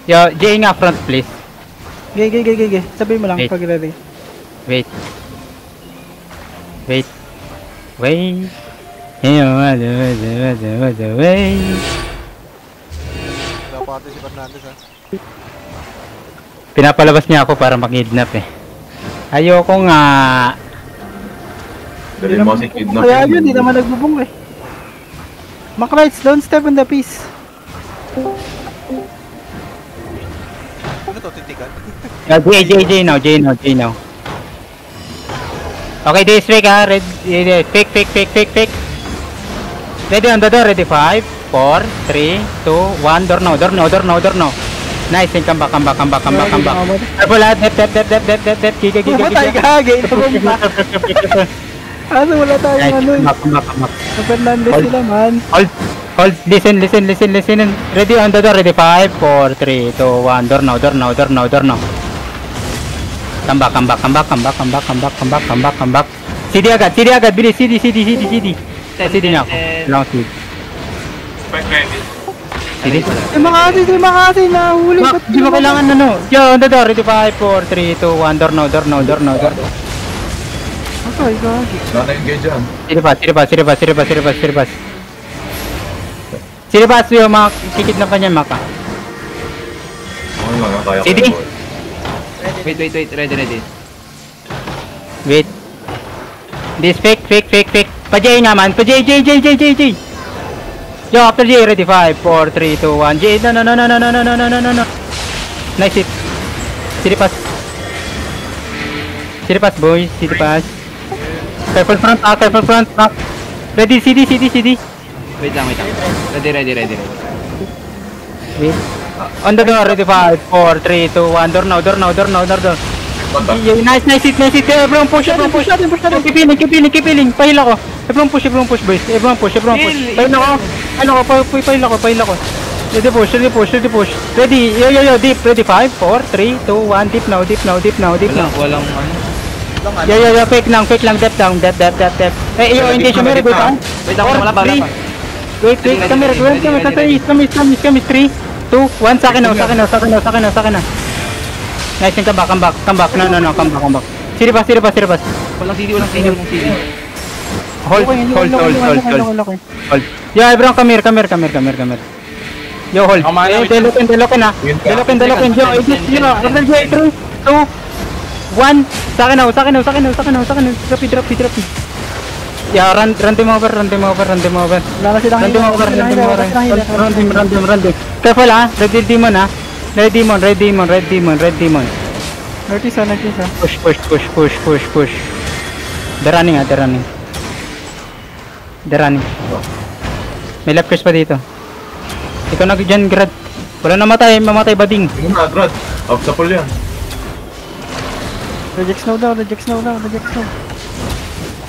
Yo, Jay nga front please. Gay. Sabihin mo lang Wait. pag ready. Wait. Wait. Wait. Hey, wait. Napati si Fernandez ha. Pinapalabas niya ako para mag-kidnap eh. Ayoko nga. Dali mo si kidnap. Kaya yun, di naman nagbubong eh. Makrights, don't step on the piece. Ano to, titigan? Jay now. Okay, this week ha. Fake. Ready on the door, ready 5, 4, 3, 2, 1, door no. Nice, and come back. Careful ha, dep. Giga. Pumatay ka, gay na bumba. Ano, wala tayong ano eh. Come back. Sa Fernandez sila man. Hold, listen. Ready on the door, ready 5, 4, 3, 2, 1, door now. Come back. CD agad, bilis, CD. CD na ako. Long CD. CD. Di makasi, nahuli. Di mo kailangan ano. Yo, on the door, ready 5, 4, 3, 2, 1, door now. Okay, gagi. Sana yung gay dyan. Siribas yung mga kikidnapan niya, Maka. Ano lang ang kaya ko. CD. Wait, ready. Wait. This fake. Pa-J nga man. Pa-J. Yo, after J, ready 5, 4, 3, 2, 1. J, no. Nice hit. Siripas, boys. Siripas. Careful front. Ready, CD. Wait lang. Ready. Wait. On the door, ready 5, 4, 3, 2, 1. Door now. Nice hit. Everyone push. Keep healing. Pahil ako. Everyone push, boys. Everyone push. Pahil ako. Ready push. Ready. Yo, deep. Ready 5, 4, 3, 2, 1. Deep now. Walang ano. Yo, fake lang. Dep down. Hey, yo, engage meron go down. Wait lang, wala ba? Wait, camera. 3, 2, 1. Sa akin na. Nice, come back. No, come back. Siribas. Walang CD. Hold. Yo, everyone, come here. Yo, hold. Deloken na. Deloken. Yo, after J, 3, 2, 1. Sa akin na. Drop it. Yeah, run them over. Wala na silang Run them. Careful ha. Red demon. Notice. Push. They're running. May left press pa dito. Ikaw na dyan, Grad. Wala mamatay bading. Hindi na, Grad. Off sa pool yan. Reject snow down.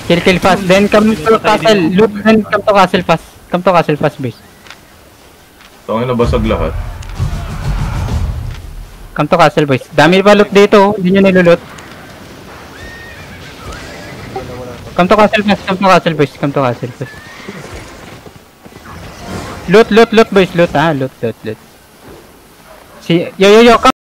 Kill fast. Then come to castle. Loot. Then come to castle fast, base. Tangin na basag lahat. Come to castle, boys. Dami pa loot dito. Hindi nyo nilulot. Come to castle, boys. Loot, boys. Loot. Yo, come.